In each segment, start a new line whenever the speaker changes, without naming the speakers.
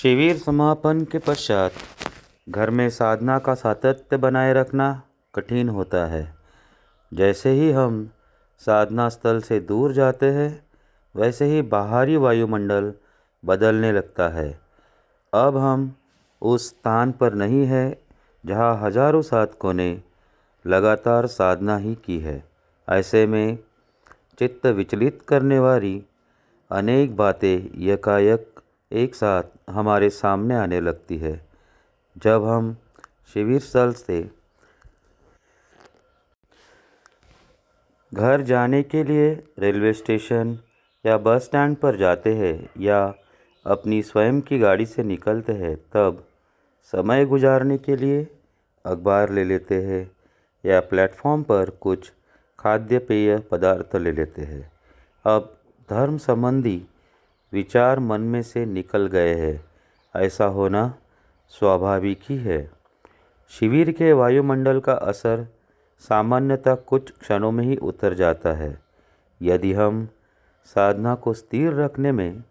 शिविर समापन के पश्चात घर में साधना का सातत्य बनाए रखना कठिन होता है। जैसे ही हम साधना स्थल से दूर जाते हैं, वैसे ही बाहरी वायुमंडल बदलने लगता है। अब हम उस स्थान पर नहीं हैं जहाँ हजारों साधकों ने लगातार साधना ही की है। ऐसे में चित्त विचलित करने वाली अनेक बातें यकायक एक साथ हमारे सामने आने लगती है। जब हम शिविर स्थल से घर जाने के लिए रेलवे स्टेशन या बस स्टैंड पर जाते हैं या अपनी स्वयं की गाड़ी से निकलते हैं, तब समय गुजारने के लिए अखबार ले लेते हैं या प्लेटफॉर्म पर कुछ खाद्य पेय पदार्थ ले लेते हैं। अब धर्म संबंधी विचार मन में से निकल गए हैं। ऐसा होना स्वाभाविक ही है। शिविर के वायुमंडल का असर सामान्यतः कुछ क्षणों में ही उतर जाता है। यदि हम साधना को स्थिर रखने में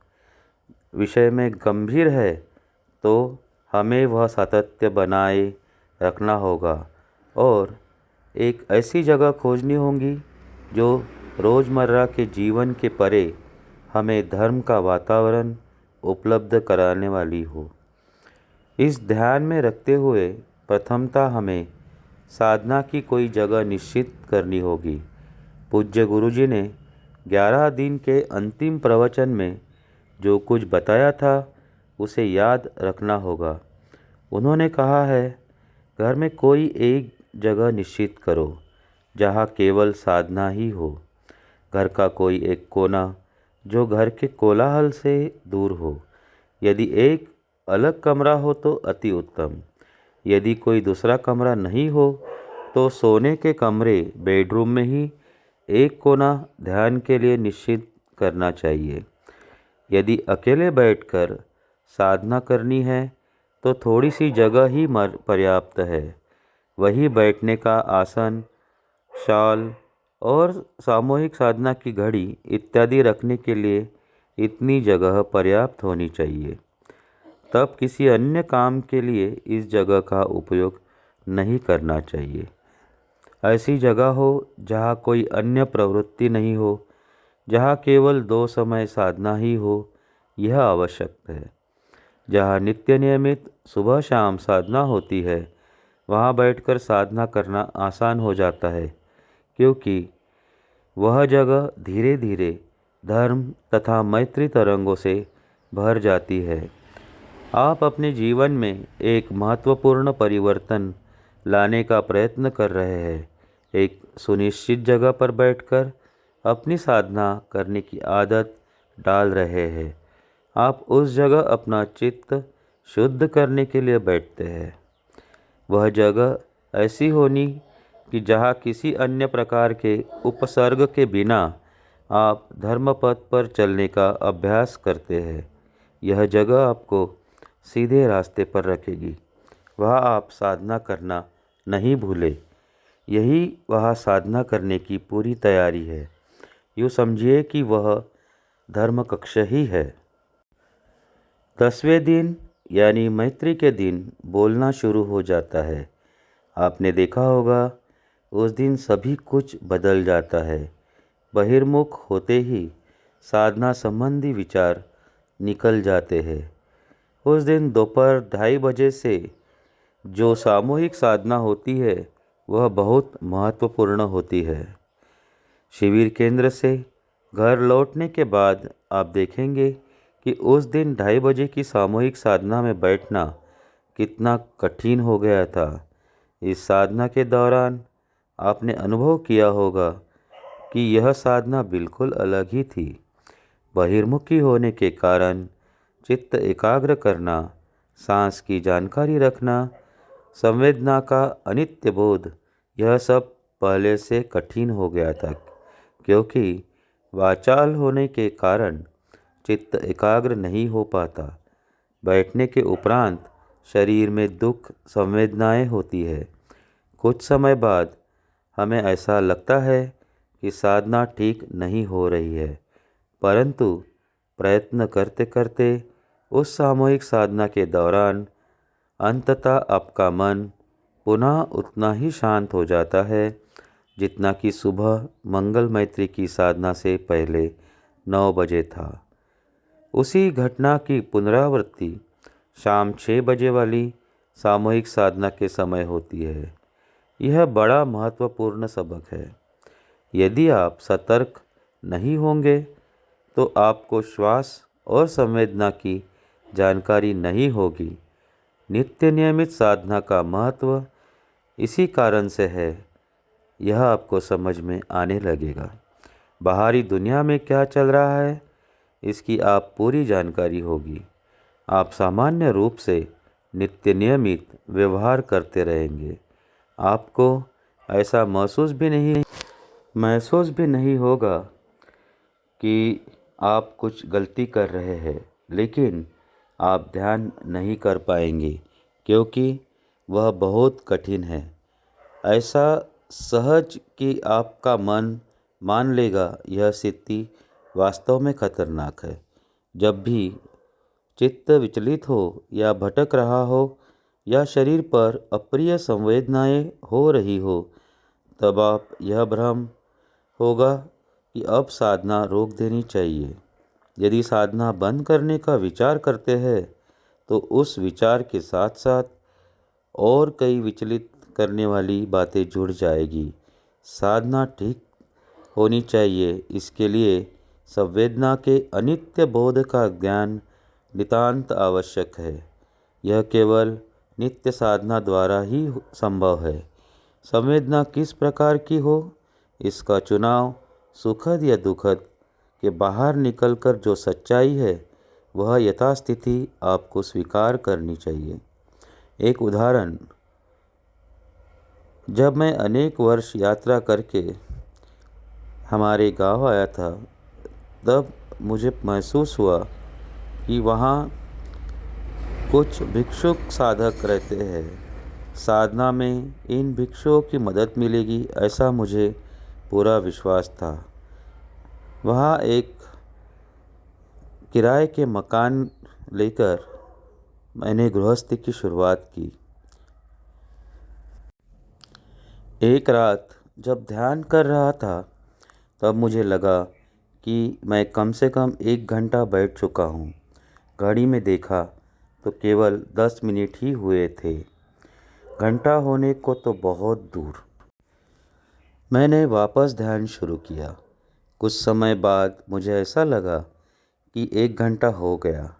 विषय में गंभीर है, तो हमें वह सातत्य बनाए रखना होगा और एक ऐसी जगह खोजनी होगी जो रोज़मर्रा के जीवन के परे हमें धर्म का वातावरण उपलब्ध कराने वाली हो। इस ध्यान में रखते हुए प्रथमतः हमें साधना की कोई जगह निश्चित करनी होगी। पूज्य गुरुजी ने 11 दिन के अंतिम प्रवचन में जो कुछ बताया था, उसे याद रखना होगा। उन्होंने कहा है, घर में कोई एक जगह निश्चित करो जहाँ केवल साधना ही हो। घर का कोई एक कोना जो घर के कोलाहल से दूर हो। यदि एक अलग कमरा हो तो अति उत्तम। यदि कोई दूसरा कमरा नहीं हो तो सोने के कमरे बेडरूम में ही एक कोना ध्यान के लिए निश्चित करना चाहिए। यदि अकेले बैठकर साधना करनी है तो थोड़ी सी जगह ही पर्याप्त है। वही बैठने का आसन, शॉल और सामूहिक साधना की घड़ी इत्यादि रखने के लिए इतनी जगह पर्याप्त होनी चाहिए। तब किसी अन्य काम के लिए इस जगह का उपयोग नहीं करना चाहिए। ऐसी जगह हो जहाँ कोई अन्य प्रवृत्ति नहीं हो, जहाँ केवल 2 समय साधना ही हो, यह आवश्यक है। जहाँ नित्य नियमित सुबह शाम साधना होती है, वहाँ बैठकर साधना करना आसान हो जाता है, क्योंकि वह जगह धीरे धीरे धर्म तथा मैत्री तरंगों से भर जाती है। आप अपने जीवन में एक महत्वपूर्ण परिवर्तन लाने का प्रयत्न कर रहे हैं। एक सुनिश्चित जगह पर बैठकर अपनी साधना करने की आदत डाल रहे हैं। आप उस जगह अपना चित्त शुद्ध करने के लिए बैठते हैं। वह जगह ऐसी होनी कि जहाँ किसी अन्य प्रकार के उपसर्ग के बिना आप धर्मपथ पर चलने का अभ्यास करते हैं। यह जगह आपको सीधे रास्ते पर रखेगी। वह आप साधना करना नहीं भूले। यही वह साधना करने की पूरी तैयारी है। यूँ समझिए कि वह धर्म कक्ष ही है। 10वें दिन यानी मैत्री के दिन बोलना शुरू हो जाता है। आपने देखा होगा, उस दिन सभी कुछ बदल जाता है। बहिर्मुख होते ही साधना संबंधी विचार निकल जाते हैं। उस दिन दोपहर 2:30 बजे से जो सामूहिक साधना होती है, वह बहुत महत्वपूर्ण होती है। शिविर केंद्र से घर लौटने के बाद आप देखेंगे कि उस दिन 2:30 बजे की सामूहिक साधना में बैठना कितना कठिन हो गया था। इस साधना के दौरान आपने अनुभव किया होगा कि यह साधना बिल्कुल अलग ही थी। बहिर्मुखी होने के कारण चित्त एकाग्र करना, सांस की जानकारी रखना, संवेदना का अनित्य बोध, यह सब पहले से कठिन हो गया था, क्योंकि वाचाल होने के कारण चित्त एकाग्र नहीं हो पाता। बैठने के उपरांत शरीर में दुख संवेदनाएं होती है। कुछ समय बाद हमें ऐसा लगता है कि साधना ठीक नहीं हो रही है, परंतु प्रयत्न करते करते उस सामूहिक साधना के दौरान अंततः आपका मन पुनः उतना ही शांत हो जाता है जितना कि सुबह मंगल मैत्री की साधना से पहले 9 बजे था। उसी घटना की पुनरावृत्ति शाम 6 बजे वाली सामूहिक साधना के समय होती है। यह बड़ा महत्वपूर्ण सबक है। यदि आप सतर्क नहीं होंगे तो आपको श्वास और संवेदना की जानकारी नहीं होगी। नित्य नियमित साधना का महत्व इसी कारण से है। यह आपको समझ में आने लगेगा। बाहरी दुनिया में क्या चल रहा है इसकी आप पूरी जानकारी होगी। आप सामान्य रूप से नित्य नियमित व्यवहार करते रहेंगे। आपको ऐसा महसूस भी नहीं होगा कि आप कुछ गलती कर रहे हैं, लेकिन आप ध्यान नहीं कर पाएंगे क्योंकि वह बहुत कठिन है। ऐसा सहज कि आपका मन मान लेगा यह स्थिति वास्तव में खतरनाक है। जब भी चित्त विचलित हो या भटक रहा हो या शरीर पर अप्रिय संवेदनाएं हो रही हो, तब आप यह भ्रम होगा कि अब साधना रोक देनी चाहिए। यदि साधना बंद करने का विचार करते हैं तो उस विचार के साथ साथ और कई विचलित करने वाली बातें जुड़ जाएगी। साधना ठीक होनी चाहिए, इसके लिए संवेदना के अनित्य बोध का ज्ञान नितांत आवश्यक है। यह केवल नित्य साधना द्वारा ही संभव है। संवेदना किस प्रकार की हो, इसका चुनाव सुखद या दुखद के बाहर निकलकर जो सच्चाई है वह यथास्थिति आपको स्वीकार करनी चाहिए। एक उदाहरण, जब मैं अनेक वर्ष यात्रा करके हमारे गांव आया था, तब मुझे महसूस हुआ कि वहाँ कुछ भिक्षुक साधक रहते हैं। साधना में इन भिक्षुओं की मदद मिलेगी ऐसा मुझे पूरा विश्वास था। वहाँ एक किराए के मकान लेकर मैंने गृहस्थी की शुरुआत की। एक रात जब ध्यान कर रहा था तब मुझे लगा कि मैं कम से कम 1 घंटा बैठ चुका हूँ। घड़ी में देखा तो केवल 10 मिनट ही हुए थे। घंटा होने को तो बहुत दूर। मैंने वापस ध्यान शुरू किया। कुछ समय बाद मुझे ऐसा लगा कि 1 घंटा हो गया।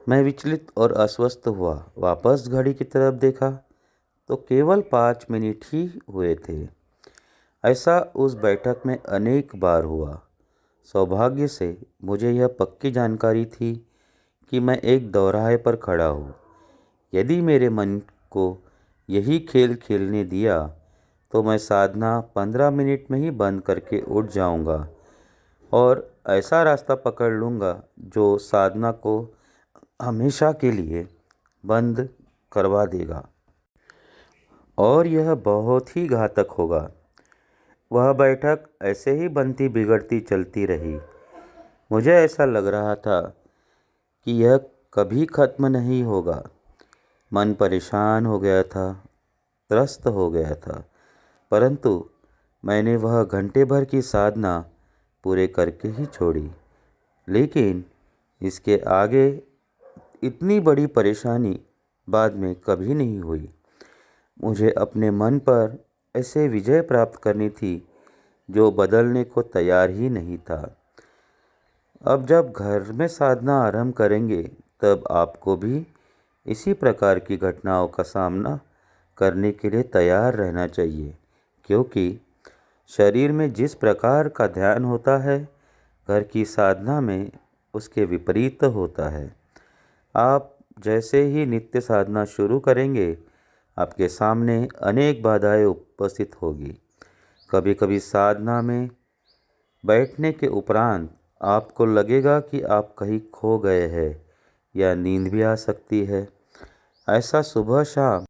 मैं विचलित और अस्वस्थ हुआ। वापस घड़ी की तरफ देखा तो केवल 5 मिनट ही हुए थे। ऐसा उस बैठक में अनेक बार हुआ। सौभाग्य से मुझे यह पक्की जानकारी थी कि मैं एक दोराहे पर खड़ा हूँ। यदि मेरे मन को यही खेल खेलने दिया तो मैं साधना 15 मिनट में ही बंद करके उठ जाऊंगा और ऐसा रास्ता पकड़ लूँगा जो साधना को हमेशा के लिए बंद करवा देगा, और यह बहुत ही घातक होगा। वह बैठक ऐसे ही बनती बिगड़ती चलती रही। मुझे ऐसा लग रहा था कि यह कभी खत्म नहीं होगा। मन परेशान हो गया था, त्रस्त हो गया था, परंतु मैंने वह घंटे भर की साधना पूरे करके ही छोड़ी। लेकिन इसके आगे इतनी बड़ी परेशानी बाद में कभी नहीं हुई। मुझे अपने मन पर ऐसे विजय प्राप्त करनी थी जो बदलने को तैयार ही नहीं था। अब जब घर में साधना आरंभ करेंगे तब आपको भी इसी प्रकार की घटनाओं का सामना करने के लिए तैयार रहना चाहिए, क्योंकि शरीर में जिस प्रकार का ध्यान होता है, घर की साधना में उसके विपरीत होता है। आप जैसे ही नित्य साधना शुरू करेंगे, आपके सामने अनेक बाधाएं उपस्थित होगी। कभी कभी साधना में बैठने के उपरांत आपको लगेगा कि आप कहीं खो गए हैं या नींद भी आ सकती है। ऐसा सुबह शाम